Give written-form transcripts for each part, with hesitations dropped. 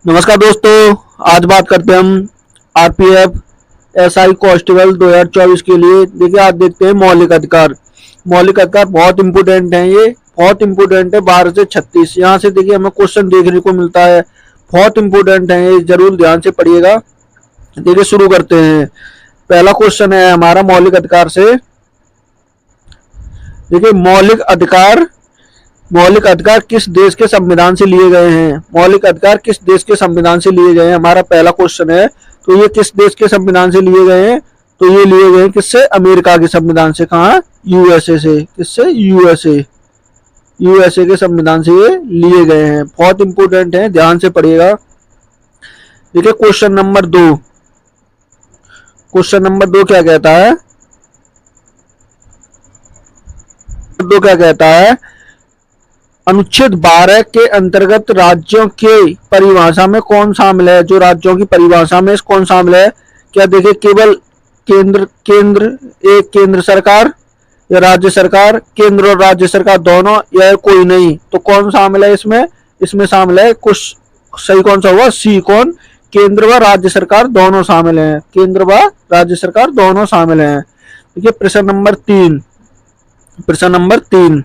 नमस्कार दोस्तों, आज बात करते हैं हम आरपीएफ एसआई कांस्टेबल 2024 के लिए। देखिए, आज देखते हैं मौलिक अधिकार। मौलिक अधिकार बहुत इंपोर्टेंट है, ये बहुत इंपोर्टेंट है। 12 से 36 यहाँ से देखिए हमें क्वेश्चन देखने को मिलता है, बहुत इंपोर्टेंट है ये, जरूर ध्यान से पढ़िएगा। देखिए शुरू करते हैं। पहला क्वेश्चन है हमारा मौलिक अधिकार से। देखिए मौलिक अधिकार किस देश के संविधान से लिए गए हैं? मौलिक अधिकार किस देश के संविधान से लिए गए हैं, हमारा पहला क्वेश्चन है। तो ये किस देश के संविधान से लिए गए हैं? तो ये लिए गए किससे? अमेरिका के संविधान से। कहा? यूएसए से। किससे? यूएसए के संविधान से ये लिए गए हैं। बहुत इंपोर्टेंट है, ध्यान से पढ़िएगा। देखिए क्वेश्चन नंबर 2। क्वेश्चन नंबर 2 क्या कहता है? अनुच्छेद 12 के अंतर्गत राज्यों के परिभाषा में कौन शामिल है? जो राज्यों की परिभाषा में कौन शामिल है? क्या देखिए केवल केंद्र सरकार या राज्य सरकार, केंद्र और राज्य सरकार दोनों, या कोई नहीं? तो कौन शामिल है इसमें? इसमें शामिल है कुछ, सही कौन सा हुआ? सी। कौन? केंद्र व राज्य सरकार दोनों शामिल हैं। केंद्र व राज्य सरकार दोनों शामिल हैं। देखिए प्रश्न नंबर 3।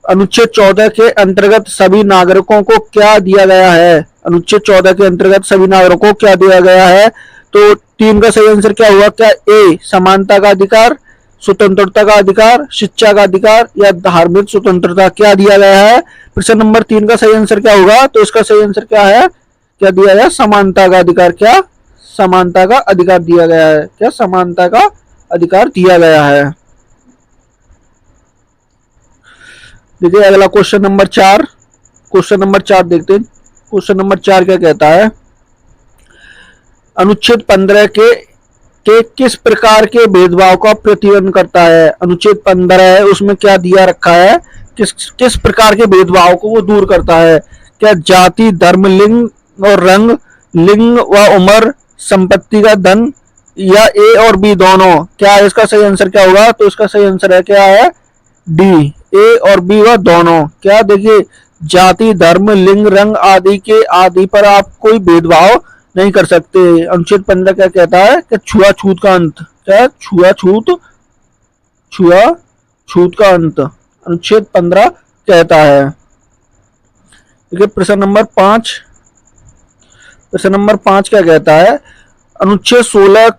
अनुच्छेद 14 के अंतर्गत सभी नागरिकों को क्या दिया गया है? अनुच्छेद 14 के अंतर्गत सभी नागरिकों को क्या दिया गया है? तो 3 का सही आंसर क्या हुआ? क्या ए समानता का अधिकार, स्वतंत्रता का अधिकार, शिक्षा का अधिकार या धार्मिक स्वतंत्रता? क्या दिया गया है? प्रश्न नंबर 3 का सही आंसर क्या होगा? तो इसका सही आंसर क्या है? क्या दिया गया? समानता का अधिकार। क्या? समानता का अधिकार दिया गया है। क्या? समानता का अधिकार दिया गया है। देखिए अगला क्वेश्चन नंबर 4। क्वेश्चन नंबर 4 देखते हैं। क्वेश्चन नंबर 4 क्या कहता है? अनुच्छेद 15 के किस प्रकार के भेदभाव का प्रतिबंध करता है? अनुच्छेद 15 है, उसमें क्या दिया रखा है? किस प्रकार के भेदभाव को वो दूर करता है? क्या जाति, धर्म, लिंग और रंग, लिंग व उम्र, संपत्ति का धन, या ए और बी दोनों? क्या इसका सही आंसर क्या होगा? तो इसका सही आंसर है क्या है? डी, ए और बी व दोनों। क्या देखिए जाति, धर्म, लिंग, रंग आदि पर आप कोई भेदभाव नहीं कर सकते। अनुच्छेद 15 क्या कहता है? कि छुआछूत का अंत। क्या? छुआछूत का अंत अनुच्छेद 15 कहता है। देखिए प्रश्न नंबर 5। प्रश्न नंबर 5 क्या कहता है? अनुच्छेद 16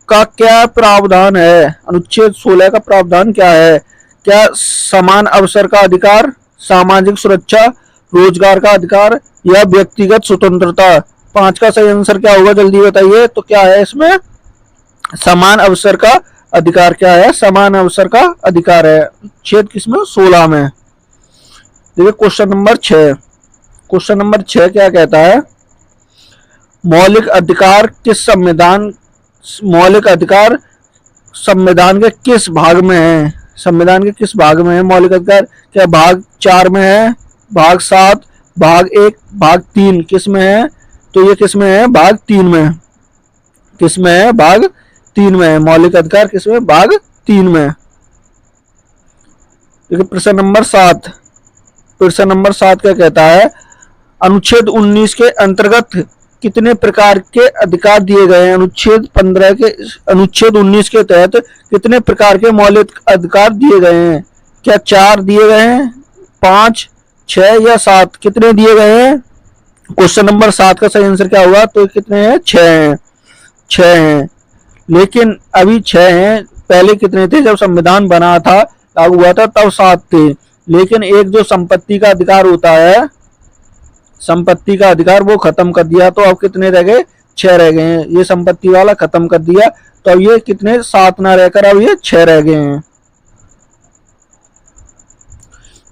का क्या प्रावधान है? अनुच्छेद 16 का प्रावधान क्या है? क्या समान अवसर का अधिकार, सामाजिक सुरक्षा, रोजगार का अधिकार या व्यक्तिगत स्वतंत्रता? 5 का सही आंसर क्या होगा? जल्दी बताइए। तो क्या है इसमें? समान अवसर का अधिकार। क्या है? समान अवसर का अधिकार है। छेद किसमें? 16 में। देखिए क्वेश्चन नंबर 6। क्वेश्चन नंबर 6 क्या कहता है? मौलिक अधिकार संविधान के किस भाग में है? संविधान के किस भाग में है मौलिक अधिकार? क्या भाग 4 में है, भाग 7, भाग 1, भाग 3? किस में है? तो ये किस में है? भाग 3 में। किस में है? भाग 3 में है। मौलिक अधिकार किस में? भाग 3 में। देखिए प्रश्न नंबर 7। प्रश्न नंबर 7 क्या कहता है? अनुच्छेद 19 के अंतर्गत कितने प्रकार के अधिकार दिए गए हैं? अनुच्छेद 19 के तहत कितने प्रकार के मौलिक अधिकार दिए गए हैं? क्या 4 दिए गए हैं, 5, 6 या 7? कितने दिए गए हैं? क्वेश्चन नंबर 7 का सही आंसर क्या होगा? तो कितने हैं? 6 हैं। 6 हैं, लेकिन अभी 6 हैं। पहले कितने थे? जब संविधान बना था, लागू हुआ था, तब 7 थे। लेकिन एक जो संपत्ति का अधिकार होता है, संपत्ति का अधिकार, वो खत्म कर दिया, तो अब कितने रह गए? 6 रह गए हैं। ये संपत्ति वाला खत्म कर दिया, तो अब ये कितने? 7 ना रहकर अब ये 6 रह गए हैं।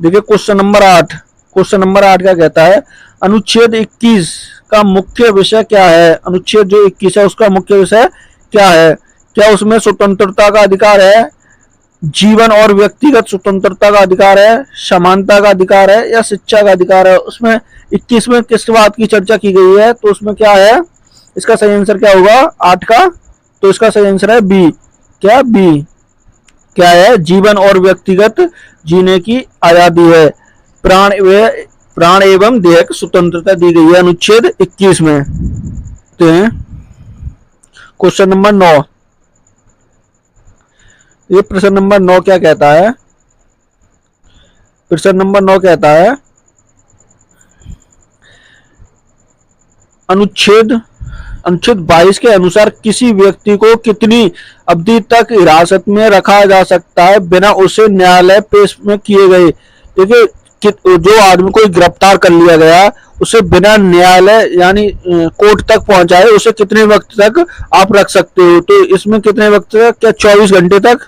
देखिए क्वेश्चन नंबर 8। क्वेश्चन नंबर 8 क्या कहता है? अनुच्छेद 21 का मुख्य विषय क्या है? अनुच्छेद जो 21 है उसका मुख्य विषय क्या है? क्या उसमें स्वतंत्रता का अधिकार है, जीवन और व्यक्तिगत स्वतंत्रता का अधिकार है, समानता का अधिकार है या शिक्षा का अधिकार है? उसमें 21 में किस बात की चर्चा की गई है? तो उसमें क्या है? इसका सही आंसर क्या होगा 8 का? तो इसका सही आंसर है बी। क्या? बी। क्या है? जीवन और व्यक्तिगत जीने की आजादी है। प्राण प्राण एवं देह की स्वतंत्रता दी गई है अनुच्छेद 21 में। तो क्वेश्चन नंबर 9, ये प्रश्न नंबर 9 क्या कहता है? प्रश्न नंबर 9 कहता है अनुच्छेद 22 के अनुसार किसी व्यक्ति को कितनी अवधि तक हिरासत में रखा जा सकता है बिना उसे न्यायालय पेश में किए गए? देखिए, जो आदमी को गिरफ्तार कर लिया गया उसे बिना न्यायालय यानी कोर्ट तक पहुंचाए उसे कितने वक्त तक आप रख सकते हो? तो इसमें कितने वक्त तक? क्या 24 घंटे तक,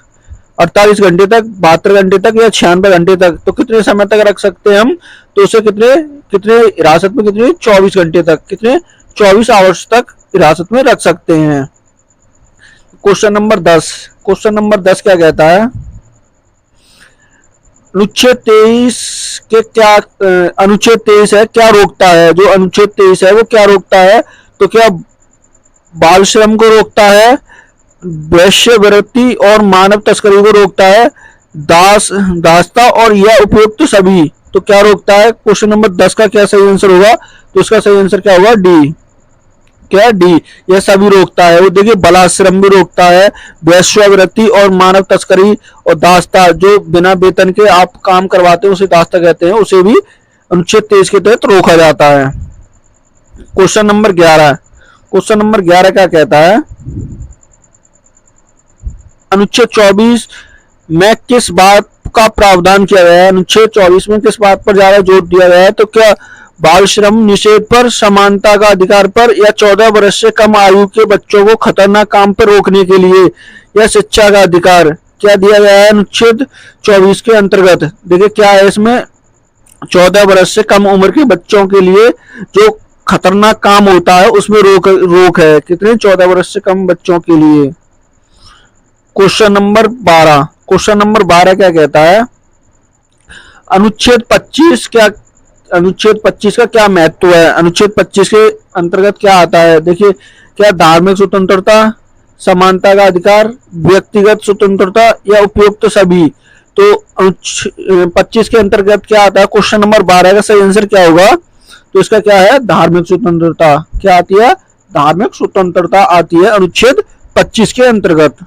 48 घंटे तक, 72 घंटे तक या 96 घंटे तक? तो कितने समय तक रख सकते हैं हम? तो उसे कितने कितने हिरासत में, कितने 24 घंटे तक, कितने 24 आवर्स तक हिरासत में रख सकते हैं। क्वेश्चन नंबर 10, क्वेश्चन नंबर 10 क्या कहता है? अनुच्छेद 23 के क्या अनुच्छेद 23 है क्या रोकता है? जो अनुच्छेद 23 है वो क्या रोकता है? तो क्या बाल श्रम को रोकता है, वेश्यावृत्ति और मानव तस्करी को रोकता है, दासता और यह उपयुक्त सभी? तो क्या रोकता है? क्वेश्चन नंबर 10 का क्या सही आंसर होगा? तो इसका सही आंसर क्या होगा? डी। क्या? डी, यह सभी रोकता है। वो देखिए, बलाश्रम भी रोकता है, वेश्यावृत्ति और मानव तस्करी और दास्ता, जो बिना वेतन के आप काम करवाते हैं उसे दास्ता कहते हैं, उसे भी अनुच्छेद 23 के तहत रोका जाता है। क्वेश्चन नंबर 11, क्वेश्चन नंबर 11 क्या कहता है? अनुच्छेद 24 में किस बात का प्रावधान किया गया है? अनुच्छेद 24 में किस बात पर ज्यादा जोर दिया गया है? तो क्या बाल श्रम निषेध पर, समानता का अधिकार पर, या 14 वर्ष से कम आयु के बच्चों को खतरनाक काम पर रोकने के लिए, या शिक्षा का अधिकार? क्या दिया गया है अनुच्छेद 24 के अंतर्गत? देखिए क्या है इसमें, 14 वर्ष से कम उम्र के बच्चों के लिए जो खतरनाक काम होता है उसमें रोक है। कितने? 14 वर्ष से कम बच्चों के लिए। क्वेश्चन नंबर 12, क्वेश्चन नंबर 12 क्या कहता है? अनुच्छेद 25 क्या, अनुच्छेद 25 का क्या महत्व है? अनुच्छेद 25 के अंतर्गत क्या आता है? देखिए, क्या धार्मिक स्वतंत्रता, समानता का अधिकार, व्यक्तिगत स्वतंत्रता या उपयुक्त सभी? तो 25 के अंतर्गत क्या आता है? क्वेश्चन नंबर 12 का सही आंसर क्या होगा? तो इसका क्या है? धार्मिक स्वतंत्रता। क्या आती है? धार्मिक स्वतंत्रता आती है अनुच्छेद 25 के अंतर्गत।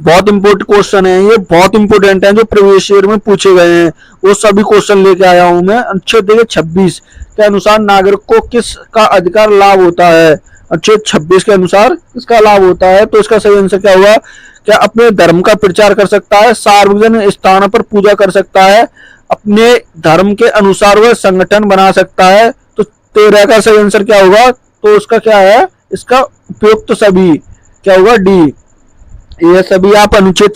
बहुत इंपोर्टेंट क्वेश्चन है ये, बहुत इंपोर्टेंट है, जो प्रीवियस ईयर में पूछे गए हैं वो सभी क्वेश्चन लेके आया हूं मैं। अनुच्छेद देखिए 26 के अनुसार नागरिक को किसका अधिकार लाभ होता है? अनुच्छेद 26 के अनुसार किसका लाभ होता है? तो इसका सही आंसर क्या हुआ? क्या अपने धर्म का प्रचार कर सकता है, सार्वजनिक स्थानों पर पूजा कर सकता है, अपने धर्म के अनुसार वह संगठन बना सकता है। तो 13 का सही आंसर क्या होगा? तो उसका क्या है? इसका उपयुक्त सभी क्या होगा? डी। ये सभी आप अनुच्छेद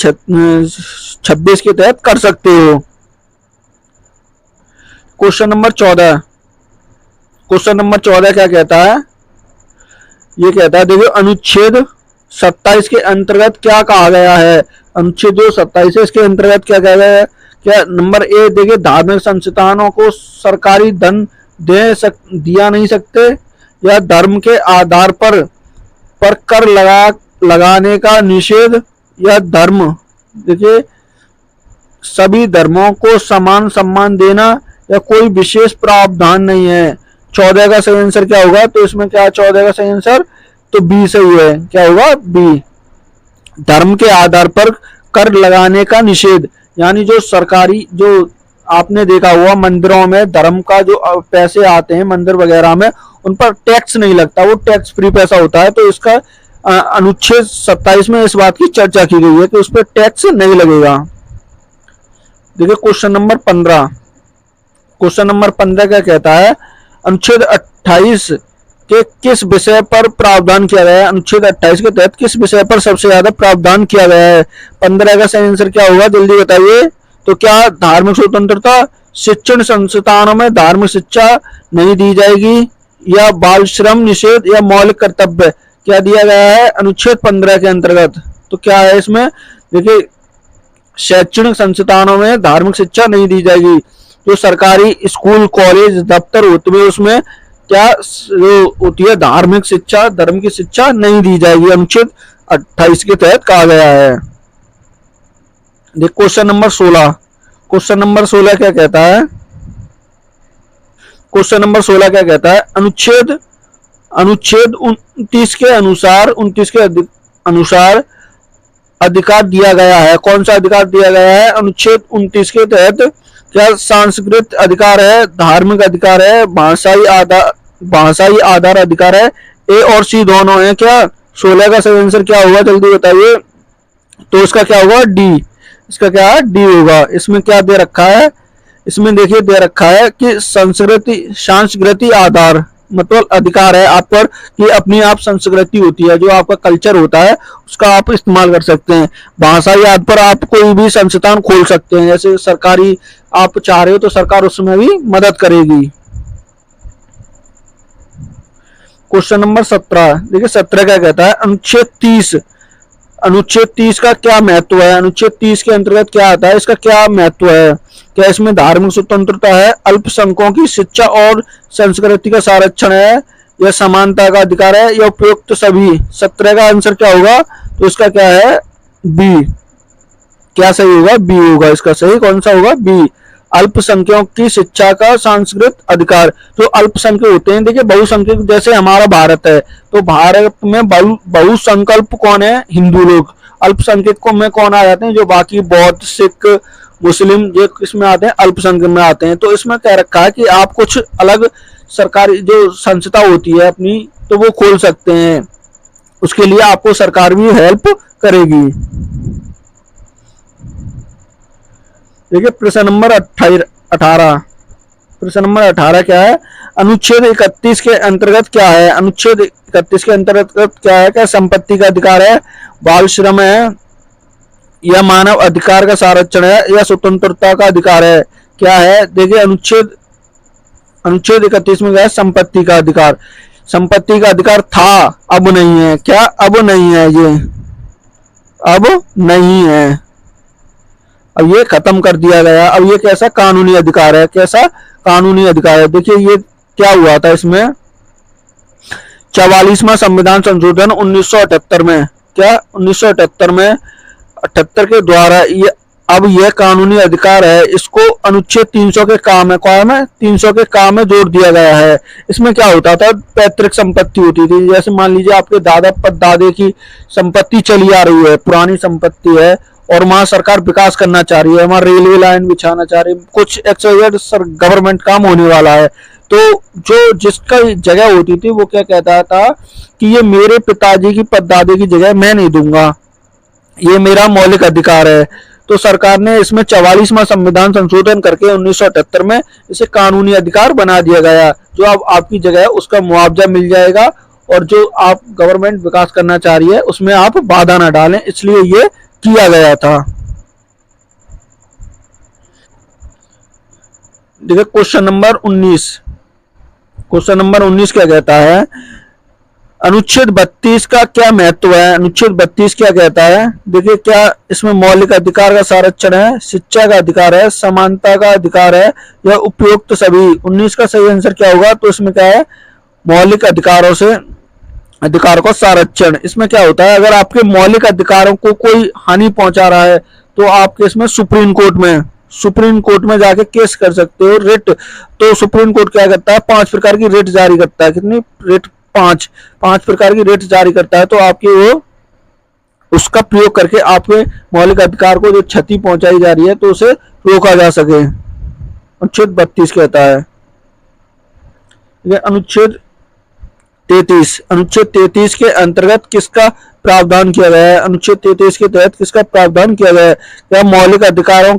26 के तहत कर सकते हो। क्वेश्चन नंबर 14, क्वेश्चन नंबर 14 क्या कहता है? ये कहता है, देखिए अनुच्छेद 27 के अंतर्गत क्या कहा गया है? अनुच्छेद जो 27 है इसके अंतर्गत क्या कहा गया है? क्या नंबर ए, देखिए धार्मिक संस्थानों को सरकारी धन दिया नहीं सकते, या धर्म के आधार पर कर लगाने का निषेध, या धर्म, देखिए सभी धर्मों को समान सम्मान देना, या कोई विशेष प्रावधान नहीं है। 14 का सही आंसर क्या होगा? तो इसमें क्या 14 का सही आंसर? तो बी सही है। क्या होगा? बी। धर्म के आधार पर कर लगाने का निषेध, यानी जो सरकारी, जो आपने देखा हुआ मंदिरों में धर्म का जो पैसे आते हैं मंदिर वगैरह में, उन पर टैक्स नहीं लगता, वो टैक्स फ्री पैसा होता है। तो इसका अनुच्छेद 27 में इस बात की चर्चा की गई है कि उस पर टैक्स नहीं लगेगा। देखिए क्वेश्चन नंबर 15, क्वेश्चन नंबर 15 क्या कहता है? अनुच्छेद 28 के किस विषय पर प्रावधान किया गया है? अनुच्छेद 28 के तहत किस विषय पर सबसे ज्यादा प्रावधान किया गया है? 15 का सही आंसर क्या होगा? जल्दी बताइए। तो क्या धार्मिक स्वतंत्रता, शिक्षण संस्थानों में धार्मिक शिक्षा नहीं दी जाएगी, या बाल श्रम निषेध, या मौलिक कर्तव्य? क्या दिया गया है अनुच्छेद 15 के अंतर्गत? तो क्या है इसमें? देखिए शैक्षणिक संस्थानों में धार्मिक शिक्षा नहीं दी जाएगी। जो सरकारी स्कूल, कॉलेज, दफ्तर होते हैं उसमें क्या होती है? धार्मिक शिक्षा, धर्म की शिक्षा नहीं दी जाएगी, अनुच्छेद 28 के तहत कहा गया है। देख क्वेश्चन नंबर 16, क्वेश्चन नंबर 16 क्या कहता है? क्वेश्चन नंबर 16 क्या कहता है, अनुच्छेद अनुच्छेद 29 के अनुसार अधिकार दिया गया है। कौन सा अधिकार दिया गया है अनुच्छेद 29 के तहत? क्या सांस्कृतिक अधिकार है, धार्मिक अधिकार है, भाषाई आधार अधिकार है? ए और सी दोनों है क्या? 16 का सही आंसर क्या होगा जल्दी बताइए। तो इसका क्या होगा, डी। इसका क्या है, डी होगा। इसमें क्या दे रखा है, इसमें देखिए दे रखा है कि सांस्कृतिक आधार मतलब अधिकार है आप पर कि अपनी आप संस्कृति होती है, जो आपका कल्चर होता है उसका आप इस्तेमाल कर सकते हैं। भाषाई आधार पर आप कोई भी संस्थान खोल सकते हैं, जैसे सरकारी आप चाह रहे हो तो सरकार उसमें भी मदद करेगी। क्वेश्चन नंबर 17 देखिए 17 क्या कहता है, अनुच्छेद 30 का क्या महत्व है? अनुच्छेद 30 के अंतर्गत क्या आता है, इसका क्या महत्व है? क्या इसमें धार्मिक स्वतंत्रता है, अल्पसंख्यकों की शिक्षा और संस्कृति का संरक्षण है, या समानता का अधिकार है, या उपयुक्त सभी? 17 का आंसर क्या होगा? तो इसका क्या है, बी। क्या सही होगा, बी होगा। इसका सही कौन सा होगा, बी। अल्पसंख्यकों की शिक्षा का सांस्कृतिक अधिकार। जो अल्पसंख्यक होते हैं, देखिए बहुसंख्यक जैसे हमारा भारत है, तो भारत में बहुसंकल्प कौन है, हिंदू लोग। अल्पसंख्यकों में कौन आ जाते हैं, जो बाकी बौद्ध, सिख, मुस्लिम, ये किसमें आते हैं, अल्पसंख्यक में आते हैं। तो इसमें कह रखा है कि आप कुछ अलग सरकारी जो संस्था होती है अपनी, तो वो खोल सकते हैं, उसके लिए आपको सरकार भी हेल्प करेगी। देखिए प्रश्न नंबर 18। प्रश्न नंबर 18 क्या है, अनुच्छेद 31 के अंतर्गत क्या है? अनुच्छेद 31 के अंतर्गत क्या है? क्या संपत्ति का अधिकार है, बाल श्रम है, या मानव अधिकार का संरक्षण है, या स्वतंत्रता का अधिकार है? क्या है, देखिए अनुच्छेद 31 में क्या है, संपत्ति का अधिकार। संपत्ति का अधिकार था, अब नहीं है। क्या, अब नहीं है, ये अब नहीं है, अब ये खत्म कर दिया गया। अब ये कैसा कानूनी अधिकार है, कैसा कानूनी अधिकार है। देखिए ये क्या हुआ था, इसमें 44वां संविधान संशोधन 1978 में, क्या 1978 में 78 के द्वारा ये अब यह कानूनी अधिकार है, इसको अनुच्छेद 300 के काम है, कौन है 300 के काम में जोड़ दिया गया है। इसमें क्या होता था, पैतृक संपत्ति होती थी, जैसे मान लीजिए आपके दादा परदादे की संपत्ति चली आ रही है, पुरानी संपत्ति है, और वहां सरकार विकास करना चाह रही है, वहां रेलवे लाइन बिछाना चाह रही है, कुछ एक्सवाइजेड गवर्नमेंट काम होने वाला है, तो जो जिसका जगह होती थी वो क्या कहता था कि ये मेरे पिताजी की परदादे की जगह मैं नहीं दूंगा, ये मेरा मौलिक अधिकार है। तो सरकार ने इसमें 44वां संविधान संशोधन करके 1978 में इसे कानूनी अधिकार बना दिया गया, जो अब आपकी जगह है उसका मुआवजा मिल जाएगा, और जो आप गवर्नमेंट विकास करना चाह रही है उसमें आप बाधा ना डालें, इसलिए ये किया गया था। देखिए क्वेश्चन नंबर 19। क्वेश्चन नंबर 19 क्या कहता है, अनुच्छेद 32 का क्या महत्व है? अनुच्छेद 32 क्या कहता है, देखिए क्या इसमें मौलिक अधिकार का संरक्षण है, शिक्षा का अधिकार है, समानता का अधिकार है, या उपयुक्त सभी? 19 का सही आंसर क्या होगा? तो इसमें क्या है, मौलिक अधिकारों से अधिकार को संरक्षण। इसमें क्या होता है, अगर आपके मौलिक अधिकारों को कोई हानि पहुंचा रहा है तो आप इसमें सुप्रीम कोर्ट में जाके केस कर सकते हो, रिट। तो सुप्रीम कोर्ट क्या करता है, 5 प्रकार की रिट जारी करता है। कितनी रिट? 5 प्रकार की रिट जारी करता है, तो आपके वो उसका प्रयोग करके आपके मौलिक अधिकार को जो क्षति पहुंचाई जा रही है तो उसे रोका जा सके। अनुच्छेद 32 कहता है। अनुच्छेद 33 के अंतर्गत किसका प्रावधान किया गया है? अनुच्छेद 33 के तहत किसका प्रावधान किया गया है? क्या मौलिक अधिकारों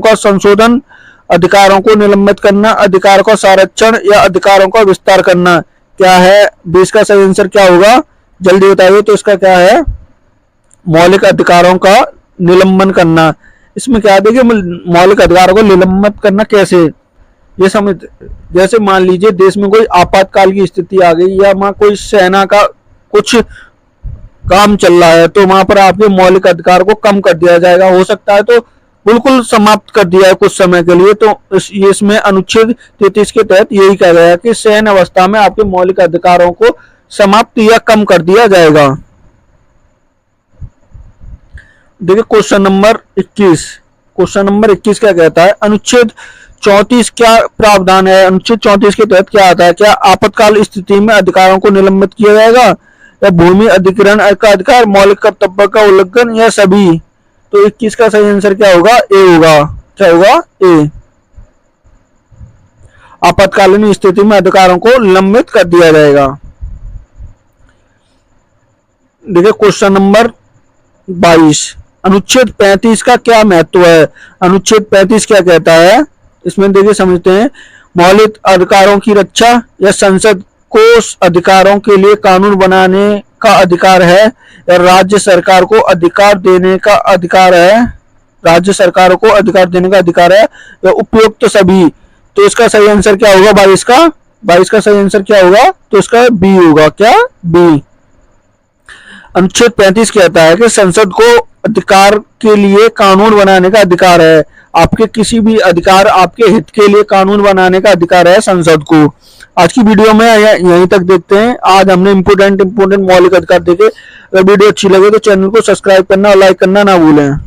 का संशोधन, अधिकारों को निलंबित करना, अधिकार का संरक्षण, या अधिकारों का विस्तार करना? क्या है 20 का सही आंसर क्या होगा, जल्दी बताइए। तो इसका क्या है, मौलिक अधिकारों का निलंबन करना। इसमें क्या देखिए, मौलिक अधिकारों को निलंबित करना कैसे, ये समझ, जैसे मान लीजिए देश में कोई आपातकाल की स्थिति आ गई, या वहां कोई सेना का कुछ काम चल रहा है, तो वहां पर आपके मौलिक अधिकार को कम कर दिया जाएगा, हो सकता है तो बिल्कुल समाप्त कर दिया है कुछ समय के लिए। तो इसमें अनुच्छेद 33 के तहत यही कहा गया है कि सैन्य अवस्था में आपके मौलिक अधिकारों को समाप्त या कम कर दिया जाएगा। देखिए क्वेश्चन नंबर 21। क्वेश्चन नंबर 21 क्या कहता है, अनुच्छेद 34 क्या प्रावधान है, अनुच्छेद 34 के तहत क्या आता है? क्या आपातकाल स्थिति में अधिकारों को निलंबित किया जाएगा, या भूमि अधिग्रहण का अधिकार, मौलिक कर्तव्य का उल्लंघन, या सभी? तो 21 का सही आंसर क्या होगा? ए होगा। क्या होगा? ए। आपातकालीन स्थिति में अधिकारों को निलंबित कर दिया जाएगा। देखिए क्वेश्चन नंबर 22, अनुच्छेद 35 का क्या महत्व है? अनुच्छेद 35 क्या कहता है? इसमें देखिए समझते हैं। मौलिक अधिकारों की रक्षा, या संसद को अधिकारों के लिए कानून बनाने का अधिकार है, या राज्य सरकार को अधिकार देने का अधिकार है, राज्य सरकारों को अधिकार देने का अधिकार है, या उपयुक्त सभी? तो इसका सही आंसर क्या होगा? 22 का सही आंसर क्या होगा? तो इसका बी होगा। क्या? बी। अनुच्छेद 35 कहता है कि संसद को अधिकार के लिए कानून बनाने का अधिकार है। आपके किसी भी अधिकार, आपके हित के लिए कानून बनाने का अधिकार है संसद को। आज की वीडियो में यहीं तक देखते हैं। आज हमने इंपोर्टेंट मौलिक अधिकार देखे। अगर वीडियो अच्छी लगे तो चैनल को सब्सक्राइब करना और लाइक करना ना भूलें।